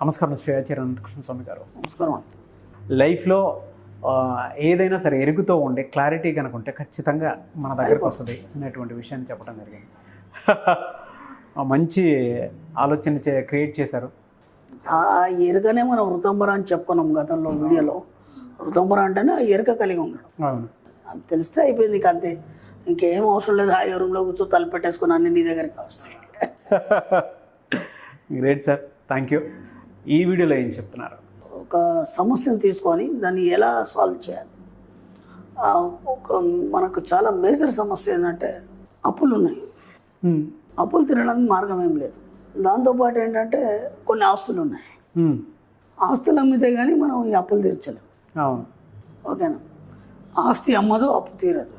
నమస్కారం శ్రీ ఆచార్య అనంతకృష్ణ స్వామి గారు. నమస్కారం. లైఫ్లో ఏదైనా సరే ఎరుగుతూ ఉండే క్లారిటీ కనుక ఉంటే ఖచ్చితంగా మన దగ్గరకు వస్తుంది అనేటువంటి విషయాన్ని చెప్పడం జరిగింది. మంచి ఆలోచన క్రియేట్ చేశారు. ఆ ఎరుకనే మనం వృతంబర అని చెప్పుకున్నాం గతంలో వీడియోలో. వృతంబర అంటేనే ఆ ఎరుక కలిగి ఉండడం. అవును, అది తెలిస్తే అయిపోయింది. ఇక అంతే, ఇంకేం అవసరం లేదు. ఆ రూమ్లో కూర్చో తలుపు పెట్టేసుకుని అన్ని నీ దగ్గరికి వస్తాయి. Great sir, thank you. ఈ వీడియోలో ఏం చెప్తున్నారు? ఒక సమస్యను తీసుకొని దాన్ని ఎలా సాల్వ్ చేయాలి. మనకు చాలా మేజర్ సమస్య ఏంటంటే అప్పులు ఉన్నాయి. అప్పులు తినడానికి మార్గం ఏం లేదు. దాంతోపాటు ఏంటంటే కొన్ని ఆస్తులు ఉన్నాయి. ఆస్తులు అమ్మితే కానీ మనం ఈ అప్పులు తీర్చలేము. అవును, ఓకేనా. ఆస్తి అమ్మదు, అప్పు తీరదు.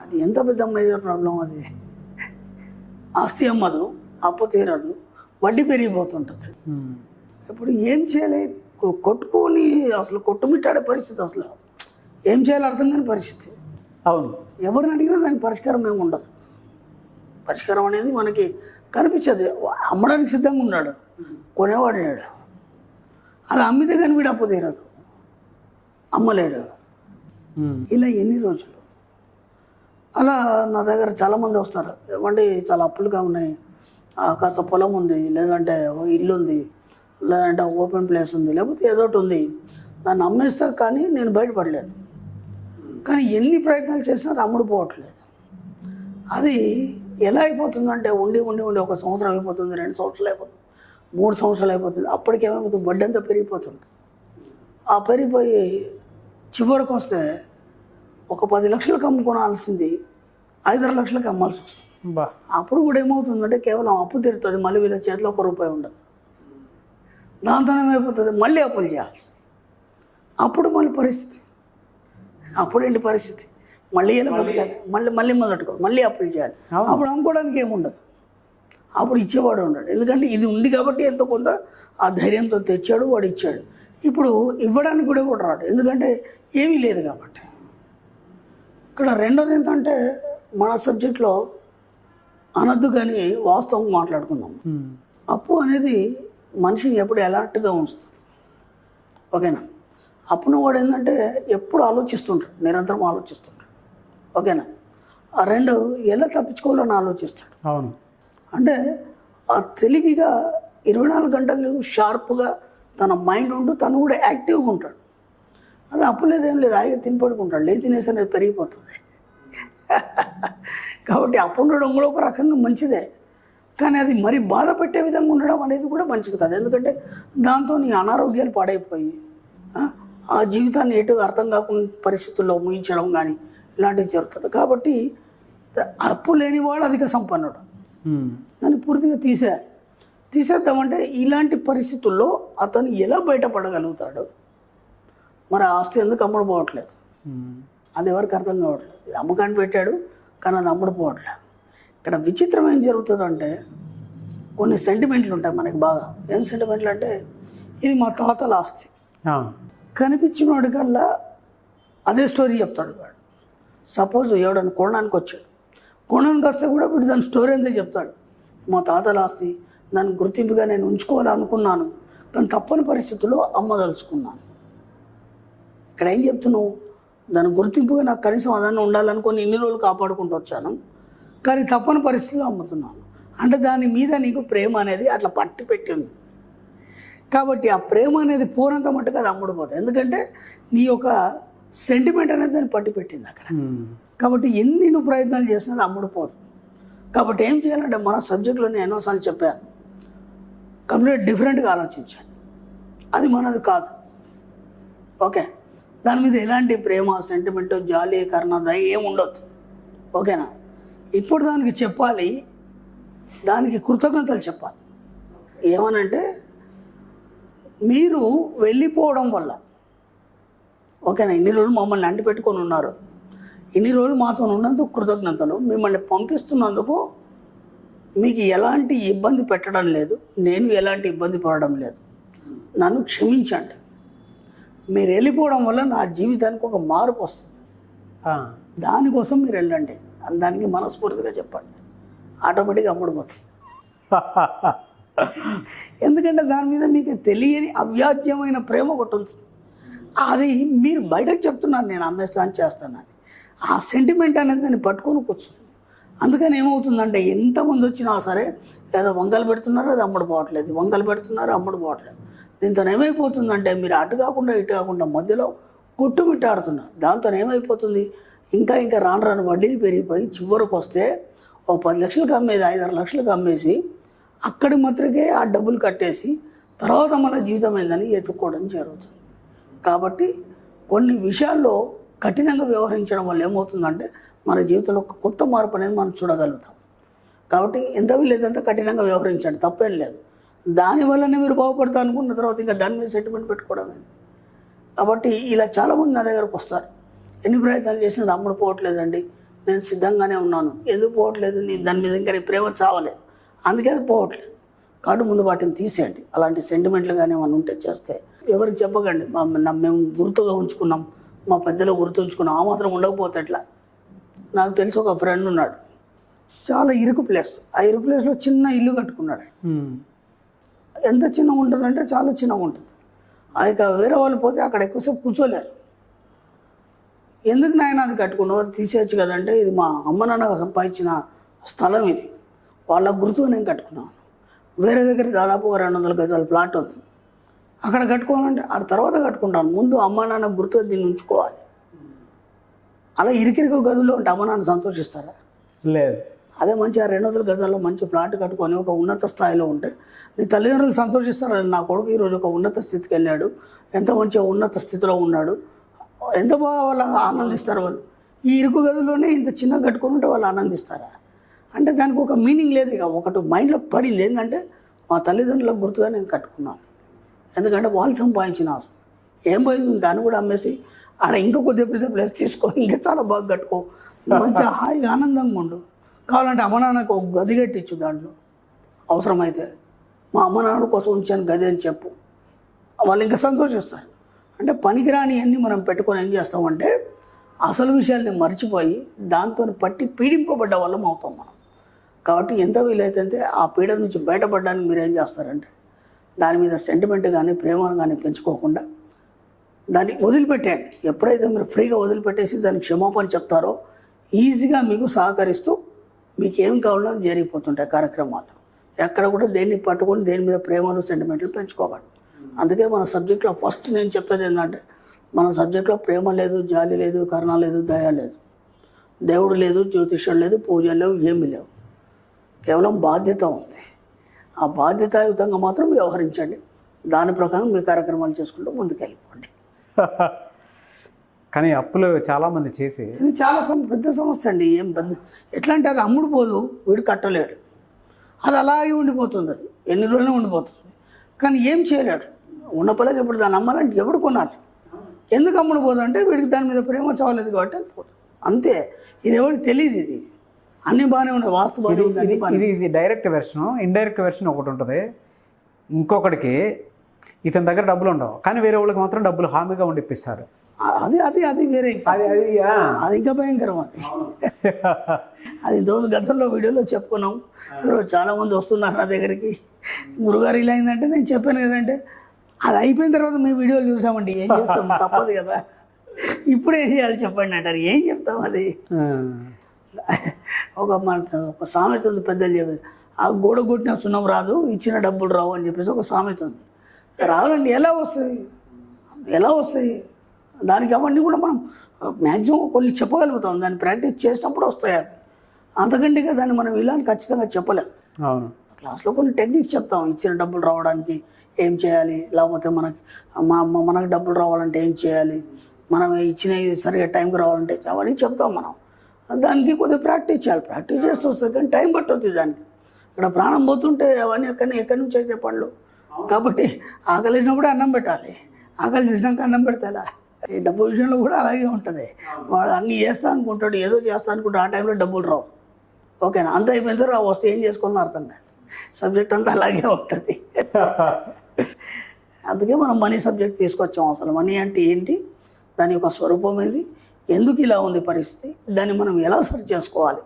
అది ఎంత పెద్ద మేజర్ ప్రాబ్లం అది. ఆస్తి అమ్మదు, అప్పు తీరదు, వడ్డీ పెరిగిపోతుంటుంది. ఇప్పుడు ఏం చేయాలి? కొట్టుకొని అసలు కొట్టుమిట్టాడే పరిస్థితి. అసలు ఏం చేయాలో అర్థం కాని పరిస్థితి. అవును, ఎవరిని అడిగినా దానికి పరిష్కారం ఏమి ఉండదు. పరిష్కారం అనేది మనకి కనిపించదు. అమ్మడానికి సిద్ధంగా ఉన్నాడు, కొనేవాడు లేడు. అది అమ్మితే కానీ వీడు అప్పు తీరదు, అమ్మలేడు. ఇలా ఎన్ని రోజులు? అలా నా దగ్గర చాలామంది వస్తారు. ఏమంటే చాలా అప్పులుగా ఉన్నాయి, కాస్త పొలం ఉంది, లేదంటే ఇల్లు ఉంది, లేదంటే ఓపెన్ ప్లేస్ ఉంది, లేకపోతే ఏదో ఒకటి ఉంది, దాన్ని అమ్మేస్తా కానీ నేను బయటపడలేను. కానీ ఎన్ని ప్రయత్నాలు చేసినా అది అమ్ముడు పోవట్లేదు. అది ఎలా అయిపోతుందంటే ఉండి ఉండి ఉండి 1 సంవత్సరం అయిపోతుంది, 2 సంవత్సరాలు అయిపోతుంది, 3 సంవత్సరాలు అయిపోతుంది. అప్పటికి ఏమైపోతుంది? వడ్డీ అంతా పెరిగిపోతుంది. ఆ పెరిగిపోయి చివరికి వస్తే ఒక 10 లక్షలకు అమ్ముకోవాల్సింది 5-6 లక్షలకి అమ్మాల్సి వస్తుంది. అప్పుడు కూడా ఏమవుతుందంటే కేవలం అప్పు తీరుతుంది, మళ్ళీ వీళ్ళ చేతిలో ₹1 ఉండదు. దాంతో ఏమైపోతుంది? మళ్ళీ అప్పులు చేయాల్సింది. అప్పుడు మళ్ళీ పరిస్థితి, అప్పుడేంటి పరిస్థితి? మళ్ళీ ఎలా బతకాలి? మళ్ళీ మొదలుకోవాలి, మళ్ళీ అప్పులు చేయాలి. అప్పుడు అమ్ముకోవడానికి ఏముండదు, అప్పుడు ఇచ్చేవాడు ఉండడు. ఎందుకంటే ఇది ఉంది కాబట్టి ఎంతో కొంత ఆ ధైర్యంతో తెచ్చాడు, వాడు ఇచ్చాడు. ఇప్పుడు ఇవ్వడానికి కూడా రాడు, ఎందుకంటే ఏమీ లేదు కాబట్టి. ఇక్కడ రెండోది ఏంటంటే మన సబ్జెక్ట్లో అనద్దు కానీ వాస్తవం మాట్లాడుకుందాం. అప్పు అనేది మనిషిని ఎప్పుడు అలర్ట్గా ఉంచుతుంది. ఓకేనా. అప్పును వాడు ఏంటంటే ఎప్పుడు ఆలోచిస్తుంటాడు, నిరంతరం ఆలోచిస్తుంటాడు. ఓకేనా. ఆ రెండు ఎలా తప్పించుకోవాలని ఆలోచిస్తాడు. అవును, అంటే ఆ తెలివిగా 24 గంటలు షార్ప్గా తన మైండ్ ఉంటూ తను కూడా యాక్టివ్గా ఉంటాడు. అది అప్పు లేదేం లేదు, హాయిగా తిని పడుకుంటాడు. లేజినెస్ అనేది పెరిగిపోతుంది. కాబట్టి అప్పు ఉండడం కూడా ఒక రకంగా మంచిదే, కానీ అది మరి బాధ పెట్టే విధంగా ఉండడం అనేది కూడా మంచిది కాదు. ఎందుకంటే దాంతో నీ అనారోగ్యాలు పాడైపోయి ఆ జీవితాన్ని ఎటు అర్థం కాకుండా పరిస్థితుల్లో ముగించడం కానీ ఇలాంటివి జరుగుతుంది. కాబట్టి అప్పు లేనివాడు అధిక సంపన్నుడు. దాన్ని పూర్తిగా తీసేద్దామంటే ఇలాంటి పరిస్థితుల్లో అతను ఎలా బయటపడగలుగుతాడు? మరి ఆస్తి ఎందుకు అమ్ముడు పోవట్లేదు? అది ఎవరికి అర్థం కావట్లేదు. అమ్మకాన్ని పెట్టాడు కానీ అది అమ్ముడు పోవట్లేదు. ఇక్కడ విచిత్రం ఏం జరుగుతుందంటే కొన్ని సెంటిమెంట్లు ఉంటాయి మనకి బాగా. ఏం సెంటిమెంట్లు అంటే, ఇది మా తాతల ఆస్తి, కనిపించిన వాడికల్లా అదే స్టోరీ చెప్తాడు వాడు. సపోజ్ ఎవడని కొనడానికి వచ్చాడు, కొనడానికి వస్తే కూడా వీడు దాని స్టోరీ అంతే చెప్తాడు. మా తాతల ఆస్తి, దాన్ని గుర్తింపుగా నేను ఉంచుకోవాలనుకున్నాను, కానీ తప్పని పరిస్థితుల్లో అమ్మదలుచుకున్నాను. ఇక్కడ ఏం చెప్తున్నావు? దాని గుర్తింపుగా నాకు కనీసం అదన్నా ఉండాలనుకొని ఇన్ని రోజులు కాపాడుకుంటూ వచ్చాను, కానీ తప్పని పరిస్థితుల్లో అమ్ముతున్నాను. అంటే దాని మీద నీకు ప్రేమ అనేది అట్లా పట్టి పెట్టింది. కాబట్టి ఆ ప్రేమ అనేది పోనంత మట్టుకు అది అమ్ముడుపోతుంది. ఎందుకంటే నీ యొక్క సెంటిమెంట్ అనేది దాన్ని పట్టి పెట్టింది అక్కడ. కాబట్టి ఎన్ని నువ్వు ప్రయత్నాలు చేసినా అది అమ్ముడుపోతుంది. కాబట్టి ఏం చేయాలంటే మన సబ్జెక్ట్లో నేను ఎన్నోసార్లు చెప్పాను, కంప్లీట్ డిఫరెంట్గా ఆలోచించాలి. అది మనది కాదు. ఓకే. దాని మీద ఎలాంటి ప్రేమ, సెంటిమెంటు, జాలి, కరుణ, దయ ఏమి ఉండొద్దు. ఓకేనా. ఇప్పుడు దానికి చెప్పాలి, దానికి కృతజ్ఞతలు చెప్పాలి. ఏమనంటే మీరు వెళ్ళిపోవడం వల్ల, ఓకేనా, ఇన్ని రోజులు మమ్మల్ని అంటి పెట్టుకొని ఉన్నారు, ఇన్ని రోజులు మాతో ఉన్నందుకు కృతజ్ఞతలు, మిమ్మల్ని పంపిస్తున్నందుకు మీకు ఎలాంటి ఇబ్బంది పెట్టడం లేదు, నేను ఎలాంటి ఇబ్బంది పడడం లేదు, నన్ను క్షమించండి. మీరు వెళ్ళిపోవడం వల్ల నా జీవితానికి ఒక మార్పు వస్తుంది, దానికోసం మీరు వెళ్ళండి. దానికి మనస్ఫూర్తిగా చెప్పండి, ఆటోమేటిక్గా అమ్ముడుపోతుంది. ఎందుకంటే దాని మీద మీకు తెలియని అవ్యాజ్యమైన ప్రేమ ఒకటి ఉంటుంది. అది మీరు బయటకు చెప్తున్నారు, నేను అమ్మేస్తాను చేస్తానని. ఆ సెంటిమెంట్ అనేది దాన్ని పట్టుకొని కూర్చుంది. అందుకని ఏమవుతుందంటే ఎంతమంది వచ్చినా సరే ఏదో వంకలు పెడుతున్నారు, అది అమ్ముడు పోవట్లేదు, వంకలు పెడుతున్నారు, అమ్ముడు పోవట్లేదు. దీంతో ఏమైపోతుందంటే మీరు అటు కాకుండా ఇటు కాకుండా మధ్యలో కొట్టుమిట్టాడుతున్నారు. దాంతో ఏమైపోతుంది, ఇంకా ఇంకా రాను రాను వడ్డీలు పెరిగిపోయి చివరికి వస్తే ఓ 10 లక్షలకు అమ్మేది 5-6 లక్షలకు అమ్మేసి అక్కడి మాత్రమే ఆ డబ్బులు కట్టేసి తర్వాత మన జీవితం ఏందని ఎత్తుక్కోవడం జరుగుతుంది. కాబట్టి కొన్ని విషయాల్లో కఠినంగా వ్యవహరించడం వల్ల ఏమవుతుందంటే మన జీవితంలో ఒక కొత్త మార్పు అనేది మనం చూడగలుగుతాం. కాబట్టి ఎంత వీలైతే కఠినంగా వ్యవహరించండి, తప్పేం లేదు. దానివల్లనే మీరు బాగుపడతా అనుకున్న తర్వాత ఇంకా దాని మీద సెంటిమెంట్ పెట్టుకోవడం ఏంది. కాబట్టి ఇలా చాలామంది నా దగ్గరకు వస్తారు, ఎన్ని ప్రయత్నాలు చేసినా అది అమ్ముడు పోవట్లేదండి, నేను సిద్ధంగానే ఉన్నాను, ఎందుకు పోవట్లేదు, దాని మీద ఇంకా నీ ప్రేమ చావలేదు, అందుకే అది పోవట్లేదు. కాబట్టి ముందు వాటిని తీసేయండి. అలాంటి సెంటిమెంట్లు కానీ ఏమైనా ఉంటే చేస్తే ఎవరికి చెప్పకండి, మేము గుర్తుగా ఉంచుకున్నాం, మా పెద్దలు గుర్తుంచుకున్నాం, ఆ మాత్రం ఉండకపోతే ఎట్లా. నాకు తెలిసి ఒక ఫ్రెండ్ ఉన్నాడు, చాలా ఇరుకు ప్లేస్, ఆ ఇరుకు ప్లేస్లో చిన్న ఇల్లు కట్టుకున్నాడు. ఎంత చిన్నగా ఉంటుందంటే చాలా చిన్నగా ఉంటుంది. అది వేరే వాళ్ళు పోతే అక్కడ ఎక్కువసేపు కూర్చోలేరు. ఎందుకు నాయన అది కట్టుకున్నావు, అది తీసేయచ్చు కదంటే, ఇది మా అమ్మ నాన్న సంపాదించిన స్థలం, ఇది వాళ్ళ గుర్తుగా నేను కట్టుకున్నాను. వేరే దగ్గర దాదాపు 200 గజాల ప్లాట్ ఉంది, అక్కడ కట్టుకోవాలంటే ఆ తర్వాత కట్టుకుంటాను, ముందు అమ్మ నాన్న గుర్తుగా దీన్ని ఉంచుకోవాలి. అలా ఇరికిరికి గదుల్లో ఉంటే అమ్మ నాన్న సంతోషిస్తారా? లేదు. అదే మంచి ఆ 200 గజాల్లో మంచి ప్లాట్ కట్టుకొని ఒక ఉన్నత స్థాయిలో ఉంటే నీ తల్లిదండ్రులు సంతోషిస్తారు. నా కొడుకు ఈరోజు ఒక ఉన్నత స్థితికి వెళ్ళాడు, ఎంత మంచిగా ఉన్నత స్థితిలో ఉన్నాడు, ఎంత బాగా వాళ్ళు ఆనందిస్తారు. వాళ్ళు ఈ ఇరుకు గదిలోనే ఇంత చిన్న కట్టుకొని ఉంటే వాళ్ళు ఆనందిస్తారా? అంటే దానికి ఒక మీనింగ్ లేదు. ఇక ఒకటి మైండ్లో పడింది ఏంటంటే మా తల్లిదండ్రులకు గుర్తుగా నేను కట్టుకున్నాను, ఎందుకంటే వాళ్ళు సంపాదించిన ఆస్తి ఏం పోయింది, దాన్ని కూడా అమ్మేసి ఆడ ఇంకా కొద్దిగా పెద్ద ప్లేస్ తీసుకో, ఇంకా చాలా బాగా కట్టుకో, మంచిగా హాయిగా ఆనందంగా ఉండు. కావాలంటే అమ్మ నాన్నకు ఒక గది కట్టించు, దాంట్లో అవసరమైతే మా అమ్మ నాన్న కోసం ఉంచాను గది అని చెప్పు, వాళ్ళు ఇంకా సంతోషిస్తారు. అంటే పనికిరాని అన్నీ మనం పెట్టుకొని ఏం చేస్తామంటే అసలు విషయాల్ని మర్చిపోయి దాంతో పట్టి పీడింపబడ్డ వాళ్ళం అవుతాం మనం. కాబట్టి ఎంత వీలైతే ఆ పీడ నుంచి బయటపడడానికి మీరు ఏం చేస్తారంటే దాని మీద సెంటిమెంట్ కానీ ప్రేమను కానీ పెంచుకోకుండా దాన్ని వదిలిపెట్టేయండి. ఎప్పుడైతే మీరు ఫ్రీగా వదిలిపెట్టేసి దానికి క్షమాపణ చెప్తారో ఈజీగా మీకు సహకరిస్తూ మీకు ఏం కావాలో అది జరిగిపోతుంటాయి కార్యక్రమాలు. ఎక్కడ కూడా దేన్ని పట్టుకొని దేని మీద ప్రేమలు సెంటిమెంట్లు పెంచుకోకండి. అందుకే మన సబ్జెక్ట్లో ఫస్ట్ నేను చెప్పేది ఏంటంటే మన సబ్జెక్ట్లో ప్రేమ లేదు, జాలి లేదు, కరుణ లేదు, దయ లేదు, దేవుడు లేదు, జ్యోతిష్యం లేదు, పూజలు లేవు, ఏమీ లేవు, కేవలం బాధ్యత ఉంది. ఆ బాధ్యతాయుతంగా మాత్రం వ్యవహరించండి, దాని ప్రకారం మీ కార్యక్రమాలు చేసుకుంటూ ముందుకెళ్ళిపోండి. కానీ అప్పులు చాలామంది చేసి ఇది చాలా పెద్ద సమస్య అండి. ఏం పెద్ద ఎట్లా అంటే అది అమ్ముడు పోదు, వీడు కట్టలేడు, అది అలాగే ఉండిపోతుంది, అది ఎన్ని రోజులనే ఉండిపోతుంది. కానీ ఏం చేయలేడు, ఉన్న పల్లెకి ఇప్పుడు దాన్ని అమ్మాలంటే ఎవడు కొనాలి, ఎందుకు అమ్ముడు పోదు అంటే వీడికి దాని మీద ప్రేమ చావలేదు కాబట్టి అది పోతుంది, అంతే. ఇది ఎవరికి తెలియదు, ఇది అన్నీ బాగానే ఉన్నాయి, వాస్తు బాగానే ఉంది. ఇది డైరెక్ట్ వెర్షన్, ఇండైరెక్ట్ వెర్షన్ ఒకటి ఉంటుంది. ఇంకొకటికి ఇతని దగ్గర డబ్బులు ఉండవు, కానీ వేరే వాళ్ళకి మాత్రం డబ్బులు హామీగా ఉండిపిస్తారు. అది అది అది వేరే, అది ఇంకా భయంకరం. అది గతంలో వీడియోలో చెప్పుకున్నాం. ఈరోజు చాలామంది వస్తున్నారు నా దగ్గరికి, గురుగారు ఇలా అయిందంటే నేను చెప్పాను కదంటే అది అయిపోయిన తర్వాత మీ వీడియోలు చూసామండి, ఏం చేస్తాం, తప్పదు కదా, ఇప్పుడు ఏం చేయాలి చెప్పండి అంటారు, ఏం చెప్తాం. అది ఒక సామెత ఉంది, పెద్దలు చెప్పేది, ఆ గోడ కొట్టిన సున్నం రాదు, ఇచ్చిన డబ్బులు రావు అని చెప్పేసి ఒక సామెత ఉంది. రావాలండి, ఎలా వస్తాయి దానికి అవన్నీ కూడా మనం మ్యాక్సిమం కొన్ని చెప్పగలుగుతాం, దాన్ని ప్రాక్టీస్ చేసినప్పుడు వస్తాయి అవి. అంతకంటే దాన్ని మనం ఇలా ఖచ్చితంగా చెప్పలేం. అవును, క్లాస్లో కొన్ని టెక్నిక్స్ చెప్తాం, ఇచ్చిన డబ్బులు రావడానికి ఏం చేయాలి, లేకపోతే మనకు డబ్బులు రావాలంటే ఏం చేయాలి, మనం ఇచ్చినవి సరిగ్గా టైంకి రావాలంటే అవన్నీ చెప్తాం మనం. దానికి కొద్దిగా ప్రాక్టీస్ చేయాలి, ప్రాక్టీస్ చేస్తూ వస్తుంది, కానీ టైం పట్టుతుంది దానికి. ఇక్కడ ప్రాణం పోతుంటే అవన్నీ ఎక్కడి నుంచి అయితే పనులు. కాబట్టి ఆకలి వేసినప్పుడు అన్నం పెట్టాలి, ఆకలి చేసినాక అన్నం పెడతా. ఈ డబ్బు విషయంలో కూడా అలాగే ఉంటుంది. వాడు అన్నీ చేస్తా అనుకుంటాడు, ఏదో చేస్తా అనుకుంటాడు, ఆ టైంలో డబ్బులు రావు. ఓకేనా, అంత అయిపోయిన తర్వాత వస్తే ఏం చేసుకోవాలని అర్థం కాదు. సబ్జెక్ట్ అంతా అలాగే ఉంటుంది. అందుకే మనం మనీ సబ్జెక్ట్ తీసుకొచ్చాం. అసలు మనీ అంటే ఏంటి, దాని యొక్క స్వరూపం ఏది, ఎందుకు ఇలా ఉంది పరిస్థితి, దాన్ని మనం ఎలా సరి చేసుకోవాలి,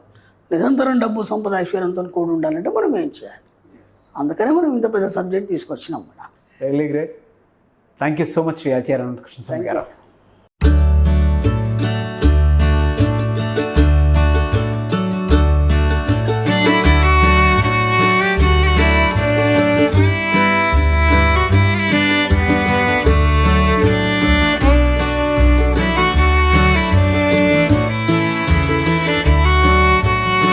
నిరంతరం డబ్బు సంపద ఐశ్వర్యంతో కూడి ఉండాలంటే మనం ఏం చేయాలి, అందుకనే మనం ఇంత పెద్ద సబ్జెక్ట్ తీసుకొచ్చినాం madam. Really great. Thank you so much Shri Acharya Anantakrishna Swami గారు.